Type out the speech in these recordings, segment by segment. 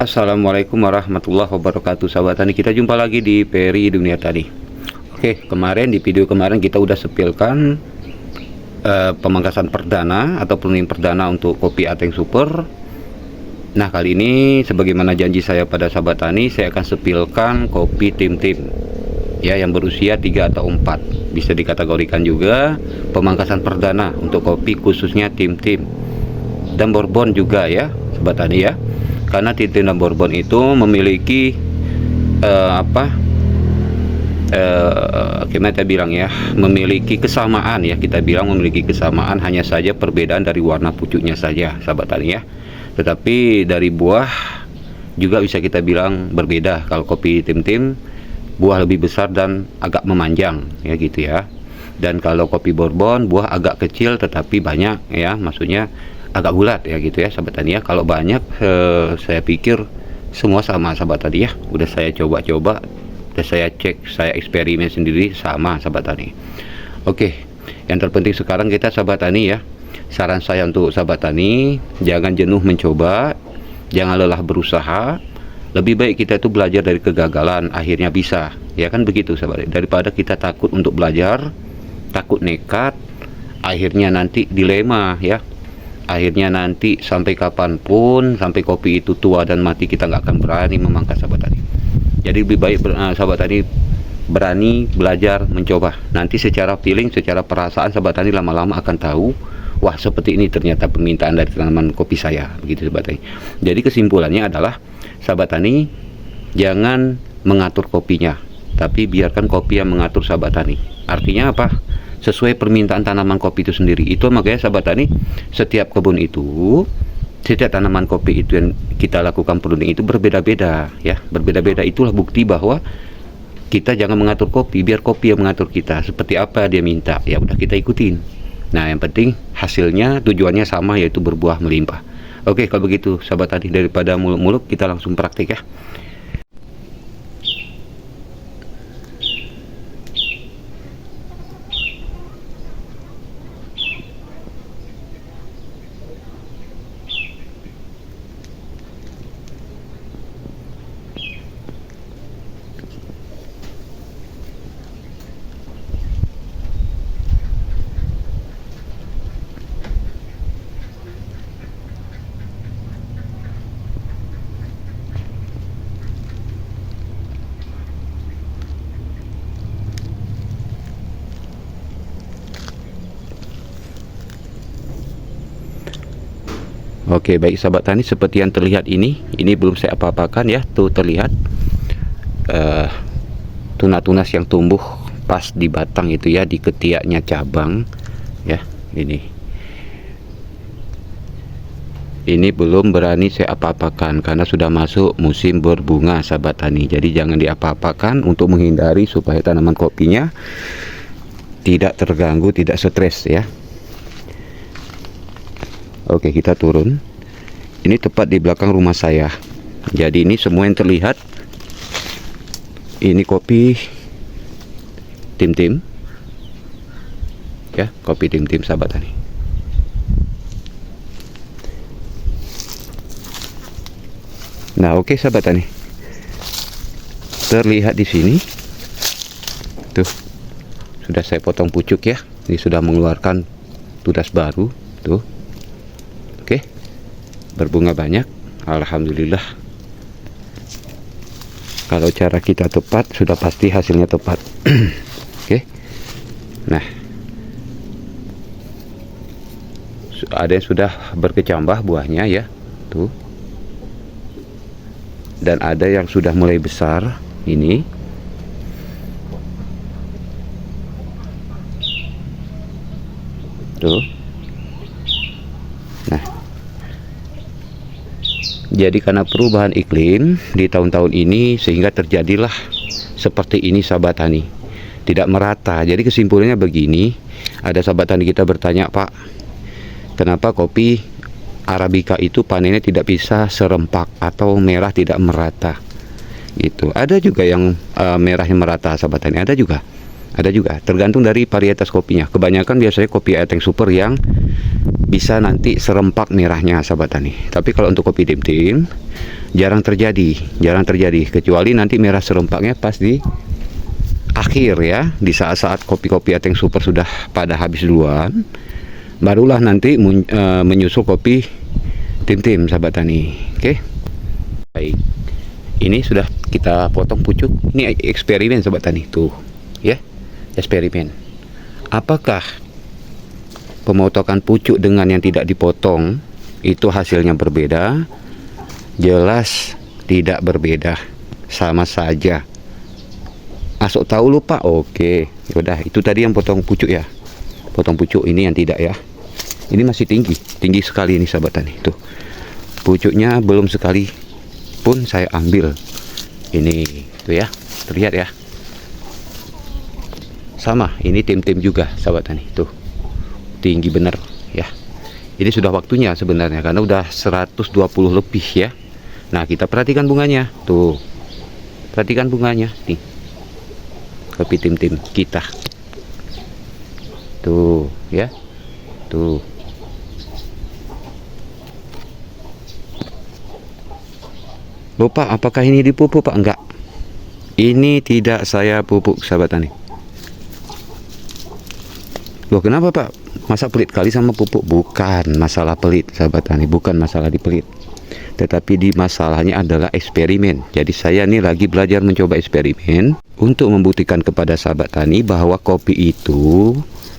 Assalamualaikum warahmatullahi wabarakatuh, sahabat tani. Kita jumpa lagi di Peri Dunia Tani. Oke, kemarin di video kemarin kita udah sepilkan pemangkasan perdana atau pruning perdana untuk kopi Ateng Super. Nah, kali ini sebagaimana janji saya pada sahabat tani, saya akan sepilkan kopi tim-tim ya, yang berusia 3 atau 4. Bisa dikategorikan juga pemangkasan perdana untuk kopi khususnya tim-tim dan Bourbon juga ya, sahabat tani ya. Karena tim-tim dan Bourbon itu memiliki gimana kita bilang ya, memiliki kesamaan ya, kita bilang memiliki kesamaan, hanya saja perbedaan dari warna pucuknya saja, sahabat tani ya. Tetapi dari buah juga bisa kita bilang berbeda. Kalau kopi tim-tim buah lebih besar dan agak memanjang ya gitu ya. Dan kalau kopi Bourbon buah agak kecil tetapi banyak ya, maksudnya agak bulat ya gitu ya, sahabat tani ya. Kalau banyak saya pikir semua sama, sahabat tani ya. Udah saya coba-coba, udah saya cek, saya eksperimen sendiri, sama, sahabat tani. Oke, yang terpenting sekarang kita, sahabat tani ya, saran saya untuk sahabat tani, jangan jenuh mencoba, jangan lelah berusaha. Lebih baik kita itu belajar dari kegagalan, akhirnya bisa ya kan begitu, sahabat, daripada kita takut untuk belajar, takut nekat, akhirnya nanti dilema ya. Akhirnya nanti sampai kapanpun, sampai kopi itu tua dan mati, kita nggak akan berani memangkas, sahabat tani. Jadi lebih baik sahabat tani berani belajar, mencoba. Nanti secara feeling, secara perasaan, sahabat tani lama-lama akan tahu, wah seperti ini ternyata permintaan dari tanaman kopi saya, begitu sahabat tani. Jadi kesimpulannya adalah, sahabat tani jangan mengatur kopinya, tapi biarkan kopi yang mengatur sahabat tani. Artinya apa? Sesuai permintaan tanaman kopi itu sendiri. Itu makanya sahabat tani, setiap kebun itu, setiap tanaman kopi itu yang kita lakukan pruning itu berbeda-beda ya, berbeda-beda. Itulah bukti bahwa kita jangan mengatur kopi, biar kopi yang mengatur kita. Seperti apa dia minta, ya udah kita ikutin. Nah, yang penting hasilnya, tujuannya sama, yaitu berbuah melimpah. Oke, kalau begitu sahabat tani, daripada muluk-muluk, kita langsung praktik ya. Oke, baik sahabat tani, seperti yang terlihat ini belum saya apa-apakan ya. Tuh terlihat tunas-tunas yang tumbuh pas di batang itu ya, di ketiaknya cabang ya. Ini belum berani saya apa-apakan karena sudah masuk musim berbunga, sahabat tani. Jadi jangan diapa-apakan untuk menghindari supaya tanaman kopinya tidak terganggu, tidak stres ya. Oke, kita turun. Ini tepat di belakang rumah saya. Jadi ini semua yang terlihat, ini kopi tim-tim ya, kopi tim-tim, sahabat tani. Nah, oke sahabat tani, terlihat di sini tuh, sudah saya potong pucuk ya. Ini sudah mengeluarkan tunas baru tuh. Oke, berbunga banyak, alhamdulillah. Kalau cara kita tepat, sudah pasti hasilnya tepat. Oke, nah, ada yang sudah berkecambah buahnya ya tuh, dan ada yang sudah mulai besar ini. Tuh. Nah, jadi karena perubahan iklim di tahun-tahun ini, sehingga terjadilah seperti ini, sahabat tani, tidak merata. Jadi kesimpulannya begini, ada sahabat tani kita bertanya, Pak, kenapa kopi Arabica itu panennya tidak bisa serempak atau merah tidak merata gitu. Ada juga yang merahnya merata, sahabat tani, ada juga tergantung dari varietas kopinya. Kebanyakan biasanya kopi Ateng Super yang bisa nanti serempak merahnya sahabat tani. Tapi kalau untuk kopi Tim Tim jarang terjadi, kecuali nanti merah serempaknya pas di akhir ya, di saat-saat kopi-kopi Ateng Super sudah pada habis duluan, barulah nanti menyusul kopi Tim Tim sahabat tani. Oke, baik, ini sudah kita potong pucuk. Ini eksperimen sahabat tani tuh ya, eksperimen. Apakah pemotongan pucuk dengan yang tidak dipotong itu hasilnya berbeda? Jelas tidak berbeda, sama saja. Asok tahu lupa. Oke, yaudah, itu tadi yang potong pucuk ya, potong pucuk. Ini yang tidak ya, ini masih tinggi sekali ini sahabat tani. Tuh pucuknya belum sekali pun saya ambil. Ini tuh ya, terlihat ya, sama. Ini Tim Tim juga sahabat tani, tuh tinggi bener ya. Ini sudah waktunya sebenarnya karena udah 120 lebih ya. Nah, kita perhatikan bunganya tuh, perhatikan bunganya nih, kopi Tim Tim kita tuh ya, tuh lupa apakah ini dipupuk Pak? Enggak, ini tidak saya pupuk sahabat tani. Loh, kenapa Pak? Masa pelit kali sama pupuk? Bukan masalah pelit sahabat tani, bukan masalah dipelit, tetapi di masalahnya adalah eksperimen. Jadi saya nih lagi belajar mencoba eksperimen untuk membuktikan kepada sahabat tani bahwa kopi itu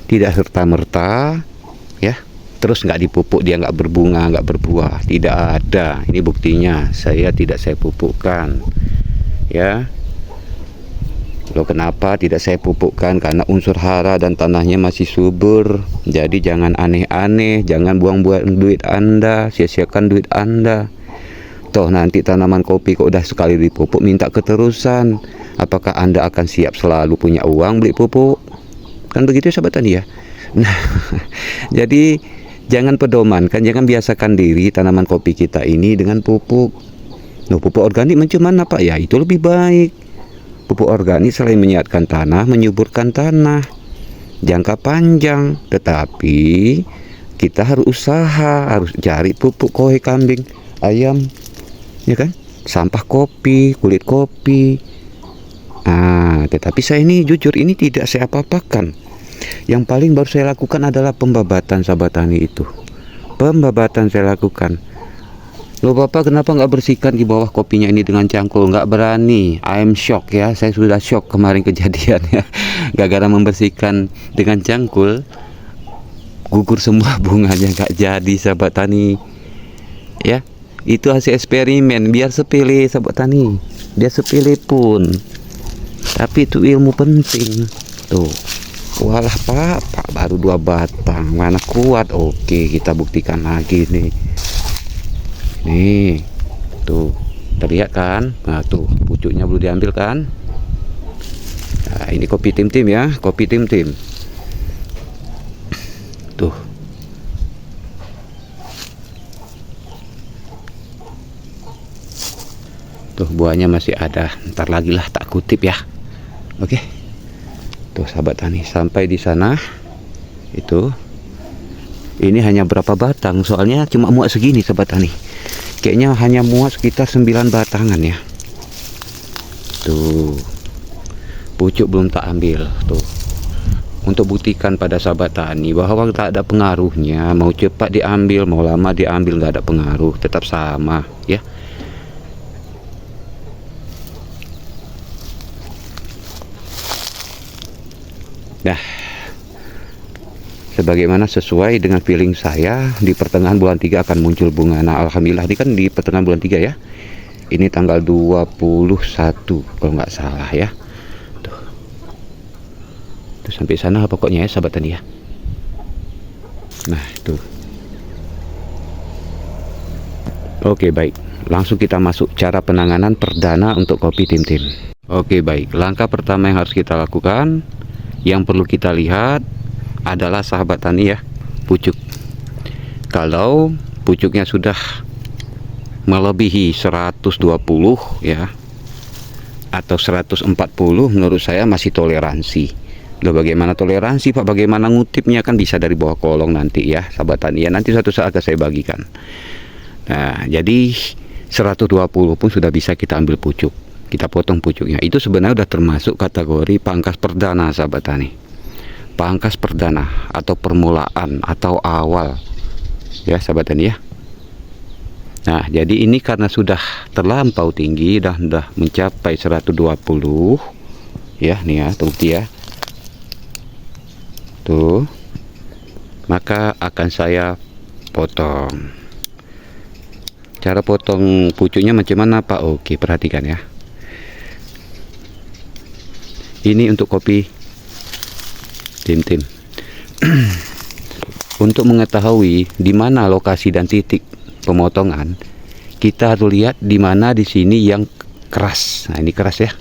tidak serta-merta ya, terus nggak dipupuk dia nggak berbunga, nggak berbuah. Tidak ada. Ini buktinya, saya pupukkan ya. Loh, kenapa tidak saya pupukkan? Karena unsur hara dan tanahnya masih subur. Jadi jangan aneh-aneh, jangan buang-buang duit Anda, sia-siakan duit Anda. Toh nanti tanaman kopi kok udah sekali dipupuk minta keterusan. Apakah Anda akan siap selalu punya uang beli pupuk? Kan begitu ya sahabat tani ya. Nah, jadi jangan pedomankan, jangan biasakan diri tanaman kopi kita ini dengan pupuk. Loh, pupuk organik mana Pak? Ya itu lebih baik. Pupuk organik selain menyehatkan tanah, menyuburkan tanah jangka panjang, tetapi kita harus usaha, harus cari pupuk kohe kambing, ayam, ya kan? Sampah kopi, kulit kopi. Tetapi saya ini jujur, ini tidak saya apa-apakan. Yang paling baru saya lakukan adalah pembabatan sahabat tani itu. Pembabatan saya lakukan. Loh Bapak, kenapa nggak bersihkan di bawah kopinya ini dengan cangkul? Nggak berani. I'm shock ya, saya sudah shock kemarin kejadiannya. Gara-gara membersihkan dengan cangkul, gugur semua bunganya, nggak jadi sahabat tani. Ya, itu hasil eksperimen. Biar sepele sahabat tani, biar sepele pun, tapi itu ilmu penting. Tuh, walah Pak baru 2 batang, mana kuat. Oke, kita buktikan lagi nih. Nih, tuh terlihat kan? Nah tuh pucuknya belum diambil kan? Nah, ini kopi Tim Tim ya, kopi Tim Tim. Tuh, tuh buahnya masih ada. Ntar lagi lah tak kutip ya. Oke, tuh sahabat tani, sampai di sana itu. Ini hanya berapa batang? Soalnya cuma muat segini sahabat tani. Kayaknya hanya muat sekitar 9 batangan ya. Tuh, pucuk belum tak ambil. Tuh, untuk buktikan pada sahabat tani bahwa tak ada pengaruhnya. Mau cepat diambil, mau lama diambil, nggak ada pengaruh, tetap sama ya. Nah, sebagaimana sesuai dengan feeling saya, di pertengahan bulan 3 akan muncul bunga. Nah, alhamdulillah ini kan di pertengahan bulan 3 ya. Ini tanggal 21 kalau nggak salah ya. Tuh. Tuh sampai sana pokoknya ya sahabat tani ya. Nah, tuh. Oke, baik. Langsung kita masuk cara penanganan perdana untuk kopi Tim Tim. Oke, baik. Langkah pertama yang harus kita lakukan, yang perlu kita lihat adalah sahabat tani ya, pucuk. Kalau pucuknya sudah melebihi 120 ya atau 140, menurut saya masih toleransi. Loh, bagaimana toleransi Pak, bagaimana ngutipnya, kan bisa dari bawah kolong nanti ya sahabat tani ya, nanti suatu saat akan saya bagikan. Nah jadi 120 pun sudah bisa kita ambil pucuk, kita potong pucuknya. Itu sebenarnya sudah termasuk kategori pangkas perdana sahabat tani, pangkas perdana atau permulaan atau awal ya sahabat tani ya. Nah jadi ini karena sudah terlampau tinggi dan sudah mencapai 120 ya, nih ya terbukti ya tuh, maka akan saya potong. Cara potong pucuknya macam mana Pak? Oke, perhatikan ya, ini untuk kopi tim-tim. Untuk mengetahui di mana lokasi dan titik pemotongan, kita harus lihat di mana di sini yang keras. Nah ini keras ya,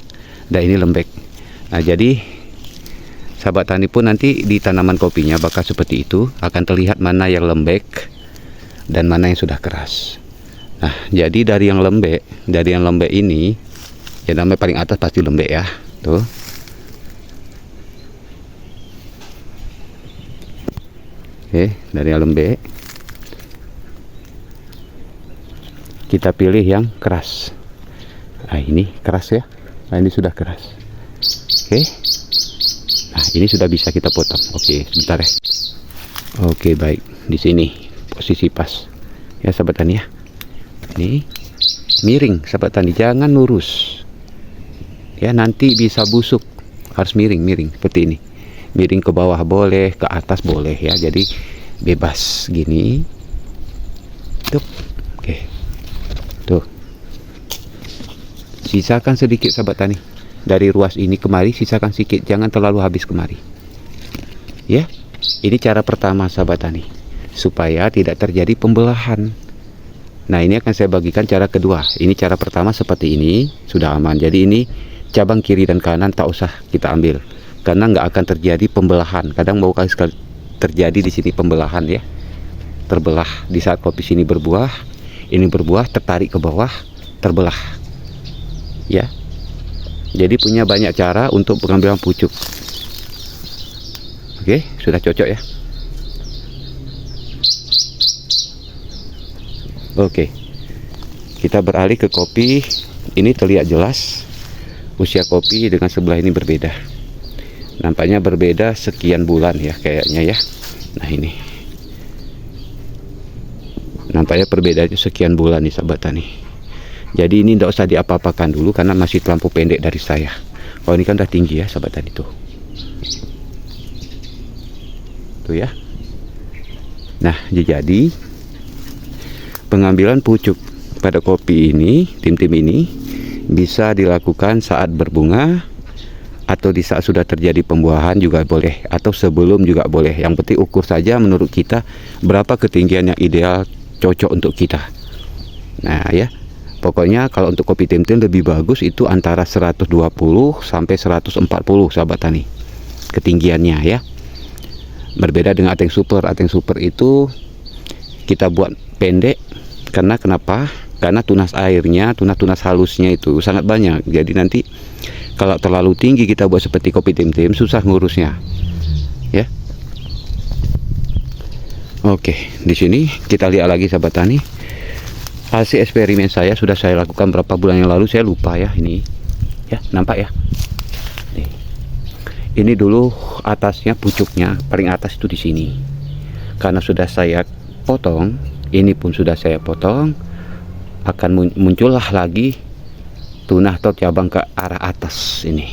dan ini lembek. Nah jadi sahabat tani pun nanti di tanaman kopinya bakal seperti itu, akan terlihat mana yang lembek dan mana yang sudah keras. Nah jadi dari yang lembek ini, yang namanya paling atas pasti lembek ya tuh. Oke, dari yang lembek kita pilih yang keras. Nah ini keras ya, nah ini sudah keras. Oke, nah ini sudah bisa kita potong. Oke sebentar ya. Oke baik, di sini posisi pas ya sahabat tani ya. Ini miring sahabat tani, jangan lurus ya, nanti bisa busuk. Harus miring seperti ini, miring ke bawah boleh, ke atas boleh ya, jadi bebas gini tuh. Oke tuh, sisakan sedikit sahabat tani dari ruas ini kemari, sisakan sedikit, jangan terlalu habis kemari ya. Ini cara pertama sahabat tani, supaya tidak terjadi pembelahan. Nah ini akan saya bagikan cara kedua. Ini cara pertama seperti ini sudah aman. Jadi ini cabang kiri dan kanan tak usah kita ambil, karena nggak akan terjadi pembelahan. Kadang mau kali sekali terjadi di sini pembelahan ya, terbelah di saat kopi sini berbuah, ini berbuah, tertarik ke bawah, terbelah ya. Jadi punya banyak cara untuk pengambilan pucuk. Oke, sudah cocok ya. Oke, kita beralih ke kopi. Ini terlihat jelas usia kopi dengan sebelah ini berbeda. Nampaknya berbeda sekian bulan ya kayaknya ya. Nah ini nampaknya perbedaannya sekian bulan nih sahabat tani. Jadi ini tidak usah diapa-apakan dulu karena masih terlampau pendek dari saya. Oh ini kan udah tinggi ya sahabat tani tuh. Tuh ya. Nah jadi pengambilan pucuk pada kopi ini, tim-tim ini bisa dilakukan saat berbunga atau di saat sudah terjadi pembuahan juga boleh, atau sebelum juga boleh. Yang penting ukur saja menurut kita berapa ketinggian yang ideal cocok untuk kita. Nah ya, pokoknya kalau untuk kopi tim-tim lebih bagus itu antara 120 sampai 140 sahabat tani ketinggiannya ya. Berbeda dengan ateng super. Ateng super itu kita buat pendek karena kenapa? Karena tunas airnya, tunas halusnya itu sangat banyak. Jadi nanti kalau terlalu tinggi kita buat seperti kopi tim-tim susah ngurusnya ya. Oke, di sini kita lihat lagi sahabat tani hasil eksperimen saya. Sudah saya lakukan berapa bulan yang lalu, saya lupa ya. Ini ya, nampak ya. Ini dulu atasnya, pucuknya paling atas itu di sini. Karena sudah saya potong, ini pun sudah saya potong, akan muncullah lagi tunah atau cabang ke arah atas ini.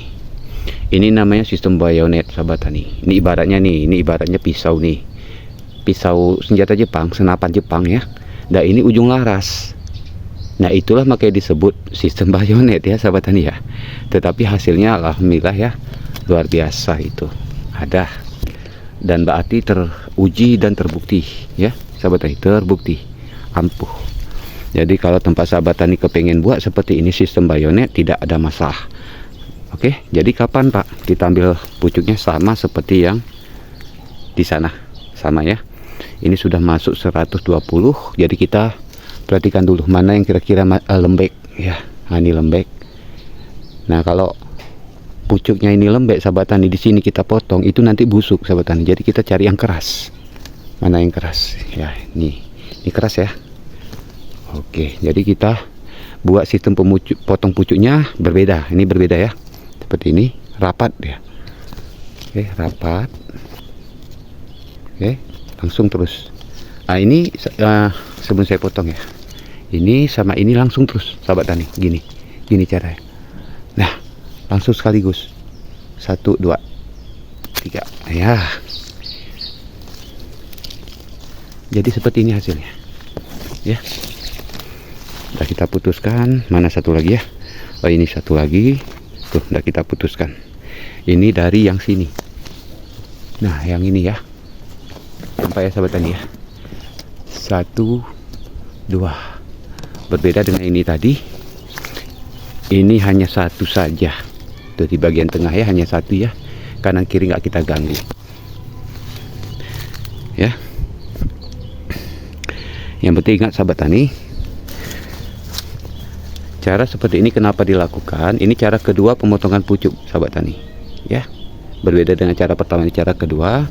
Ini namanya sistem bayonet sahabat tani. Ini ibaratnya nih, ini ibaratnya pisau nih, pisau senjata Jepang, senapan Jepang ya. Dan ini ujung laras. Nah itulah makanya disebut sistem bayonet ya sahabat tani ya. Tetapi hasilnya alhamdulillah ya luar biasa itu ada, dan berarti teruji dan terbukti ya sahabat tani, terbukti ampuh. Jadi kalau tempat sahabat tani kepengen buat seperti ini sistem bayonet tidak ada masalah. Oke, jadi kapan Pak kita ambil pucuknya? Sama seperti yang di sana, sama ya. Ini sudah masuk 120, jadi kita perhatikan dulu mana yang kira-kira lembek ya. Nah, ini lembek. Nah kalau pucuknya ini lembek sahabat tani, di sini kita potong, itu nanti busuk sahabat tani. Jadi kita cari yang keras. Mana yang keras? Ya, ini keras ya. Oke, jadi kita buat sistem potong pucuknya berbeda. Ini berbeda ya. Seperti ini, rapat ya. Oke, rapat. Oke, langsung terus. Nah, ini sebelum saya potong ya. Ini sama ini langsung terus sahabat tani, gini caranya. Nah, langsung sekaligus. 1, 2, 3. Ya. Jadi seperti ini hasilnya. Ya. Udah kita putuskan. Mana satu lagi ya? Oh, ini satu lagi. Tuh, udah kita putuskan. Ini dari yang sini. Nah, yang ini ya. Sampai ya sahabat tani ya. 1, 2. Berbeda dengan ini tadi. Ini hanya satu saja. Tuh di bagian tengah ya, hanya satu ya. Kanan kiri nggak kita ganggu. Ya. Yang penting ingat sahabat tani, cara seperti ini kenapa dilakukan? Ini cara kedua pemotongan pucuk sahabat tani. Ya. Berbeda dengan cara pertama, ini cara kedua.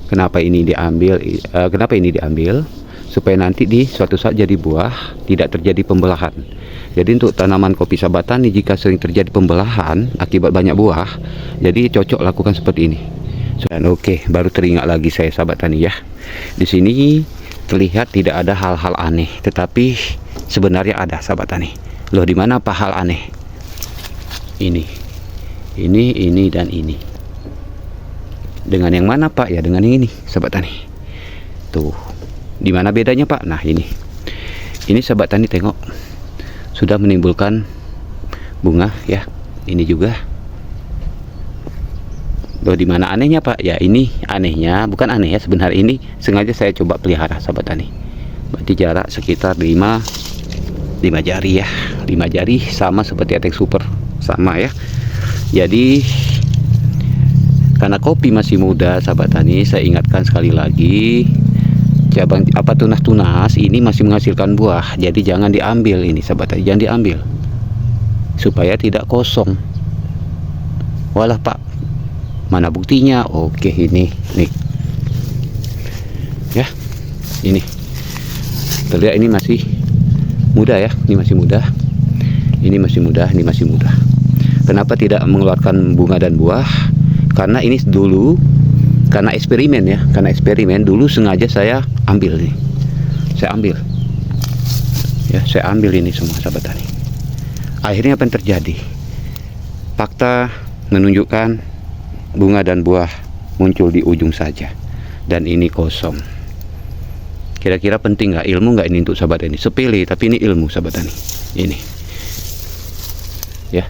Kenapa ini diambil? Kenapa ini diambil? Supaya nanti di suatu saat jadi buah, tidak terjadi pembelahan. Jadi untuk tanaman kopi sahabat tani, jika sering terjadi pembelahan akibat banyak buah, jadi cocok lakukan seperti ini. Dan oke, baru teringat lagi saya sahabat tani ya. Di sini terlihat tidak ada hal-hal aneh, tetapi sebenarnya ada sahabat tani. Loh, di mana apa hal aneh? Ini dan ini. Dengan yang mana Pak? Ya dengan yang ini sahabat tani. Tuh. Di mana bedanya Pak? Nah, ini sahabat tani tengok, sudah menimbulkan bunga ya. Ini juga. Loh, di mana anehnya Pak? Ya ini anehnya, bukan aneh ya, sebenarnya ini sengaja saya coba pelihara sahabat tani. Berarti jarak sekitar 5 jari ya. 5 jari sama seperti Atex Super, sama ya. Jadi karena kopi masih muda sahabat tani, saya ingatkan sekali lagi, cabang tunas-tunas ini masih menghasilkan buah, jadi jangan diambil ini sahabat tani, jangan diambil supaya tidak kosong. Walah Pak, mana buktinya? Oke, ini nih ya, ini terlihat ini masih muda ya, ini masih muda, ini masih muda, ini masih muda. Kenapa tidak mengeluarkan bunga dan buah? Karena ini dulu, karena eksperimen ya, karena eksperimen dulu sengaja saya ambil nih, saya ambil ya, saya ambil ini semua sahabat tani. Akhirnya apa yang terjadi? Fakta menunjukkan bunga dan buah muncul di ujung saja, dan ini kosong. Kira-kira penting nggak, ilmu nggak ini untuk sahabat tani? Sepele, tapi ini ilmu sahabat tani. Ini ya,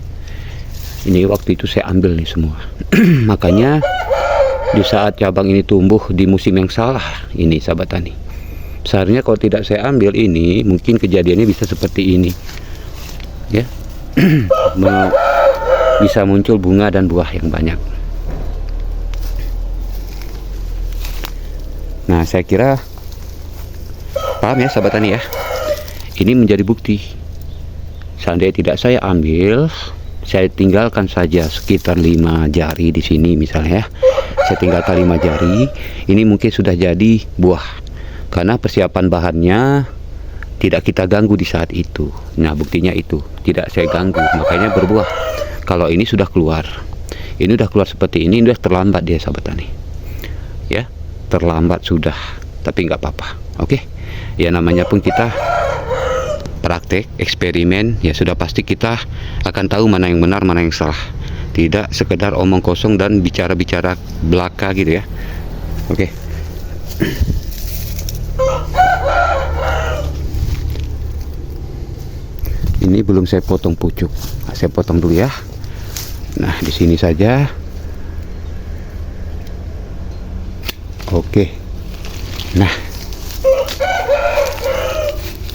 ini waktu itu saya ambil nih semua. Makanya di saat cabang ini tumbuh di musim yang salah ini sahabat tani, seharusnya kalau tidak saya ambil ini, mungkin kejadiannya bisa seperti ini ya. Bisa muncul bunga dan buah yang banyak. Nah, saya kira paham ya sahabat tani ya. Ini menjadi bukti, seandainya tidak saya ambil, saya tinggalkan saja sekitar 5 jari di sini misalnya ya. Saya tinggalkan 5 jari, ini mungkin sudah jadi buah, karena persiapan bahannya tidak kita ganggu di saat itu. Nah, buktinya itu tidak saya ganggu, makanya berbuah. Kalau ini sudah keluar, ini udah keluar seperti ini, udah terlambat dia sahabat tani ya, terlambat sudah, tapi nggak apa-apa. Oke ya, namanya pun kita praktek eksperimen ya, sudah pasti kita akan tahu mana yang benar, mana yang salah. Tidak sekedar omong kosong dan bicara-bicara belaka gitu ya. Oke. Ini belum saya potong pucuk. Nah, saya potong dulu ya. Nah, di sini saja. Oke. Nah,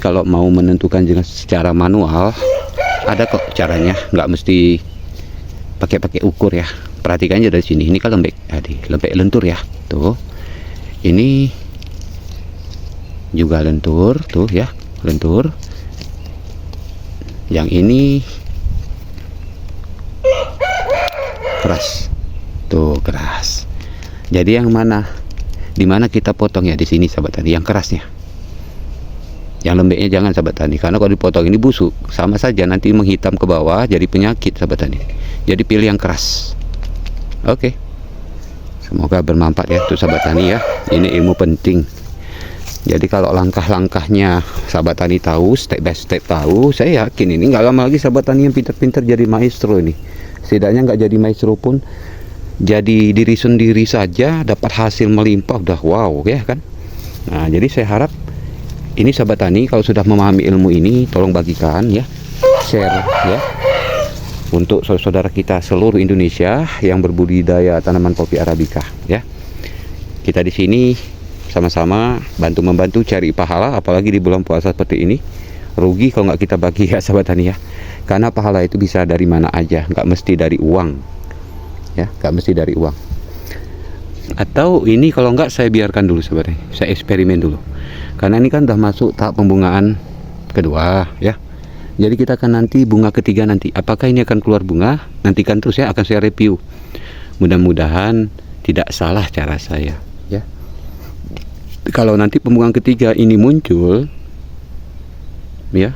kalau mau menentukan dengan secara manual, ada kok caranya, nggak mesti pakai ukur ya. Perhatikan aja dari sini, ini kan lembek, lembek lentur ya, tuh. Ini juga lentur, tuh ya, lentur. Yang ini keras. Tuh keras. Jadi yang mana? Di mana kita potong ya? Di sini sahabat tani, yang kerasnya. Yang lembeknya jangan sahabat tani, karena kalau dipotong ini busuk, sama saja nanti menghitam ke bawah jadi penyakit sahabat tani. Jadi pilih yang keras. Oke. Semoga bermanfaat ya untuk sahabat tani ya. Ini ilmu penting. Jadi kalau langkah-langkahnya sahabat tani tahu, step by step tahu, saya yakin ini nggak lama lagi sahabat tani yang pintar-pintar jadi maestro ini. Setidaknya nggak jadi maestro pun, jadi diri sendiri saja dapat hasil melimpah, udah wow ya kan. Nah jadi saya harap ini sahabat tani kalau sudah memahami ilmu ini, tolong bagikan ya, share ya, untuk saudara kita seluruh Indonesia yang berbudidaya tanaman kopi Arabica ya. Kita di sini sama-sama bantu-membantu cari pahala, apalagi di bulan puasa seperti ini. Rugi kalau nggak kita bagi ya sahabat tani ya, karena pahala itu bisa dari mana aja, nggak mesti dari uang ya, nggak mesti dari uang. Atau ini kalau nggak saya biarkan dulu sahabat tani, saya eksperimen dulu, karena ini kan udah masuk tahap pembungaan kedua ya. Jadi kita akan nanti bunga ketiga nanti, apakah ini akan keluar bunga, nantikan terus ya, akan saya review. Mudah-mudahan tidak salah cara saya ya. Kalau nanti pembungaan ketiga ini muncul ya,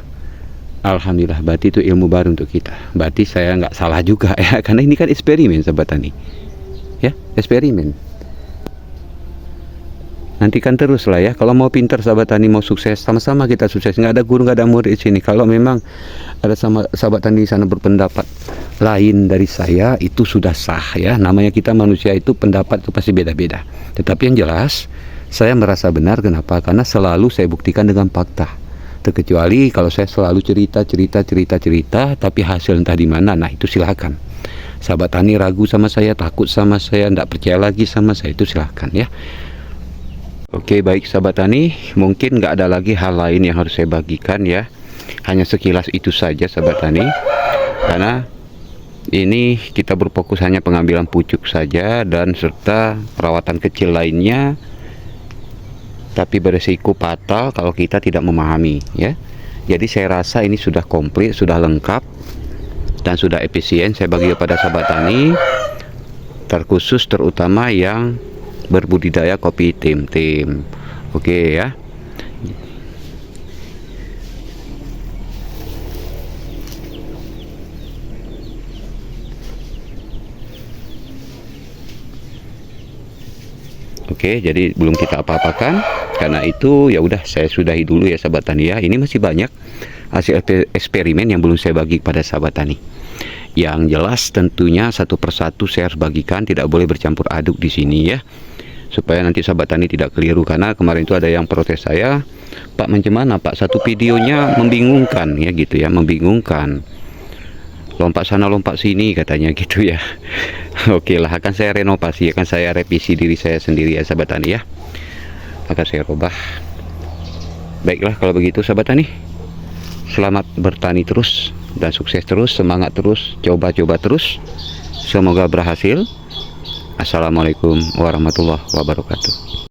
alhamdulillah, berarti itu ilmu baru untuk kita. Berarti saya nggak salah juga ya, karena ini kan eksperimen sahabat tani ya, eksperimen. Nantikan terus lah ya. Kalau mau pintar sahabat tani, mau sukses, sama-sama kita sukses. Nggak ada guru, nggak ada murid di sini. Kalau memang ada sama sahabat tani di sana berpendapat lain dari saya, itu sudah sah ya. Namanya kita manusia, itu pendapat itu pasti beda-beda. Tetapi yang jelas saya merasa benar. Kenapa? Karena selalu saya buktikan dengan fakta. Terkecuali kalau saya selalu cerita, tapi hasil entah di mana. Nah itu silakan. Sahabat tani ragu sama saya, takut sama saya, nggak percaya lagi sama saya, itu silakan ya. Oke, baik sahabat tani, mungkin nggak ada lagi hal lain yang harus saya bagikan ya. Hanya sekilas itu saja sahabat tani, karena ini kita berfokus hanya pengambilan pucuk saja dan serta perawatan kecil lainnya, tapi beresiko fatal kalau kita tidak memahami ya. Jadi saya rasa ini sudah komplit, sudah lengkap dan sudah efisien saya bagi kepada sahabat tani, terkhusus terutama yang berbudidaya kopi tim-tim. Oke ya. Oke, jadi belum kita apa-apakan. Karena itu ya udah, saya sudahi dulu ya sahabat tani ya. Ini masih banyak hasil eksperimen yang belum saya bagi kepada sahabat tani. Yang jelas tentunya satu persatu saya harus bagikan, tidak boleh bercampur aduk di sini ya, supaya nanti sahabat tani tidak keliru. Karena kemarin itu ada yang protes saya, Pak macam mana Pak, satu videonya membingungkan ya gitu ya, membingungkan, lompat sana lompat sini katanya gitu ya. Oke lah, akan saya renovasi, akan saya revisi diri saya sendiri ya sahabat tani ya, akan saya rubah. Baiklah kalau begitu sahabat tani, selamat bertani terus dan sukses terus, semangat terus, coba-coba terus, semoga berhasil. Assalamualaikum warahmatullahi wabarakatuh.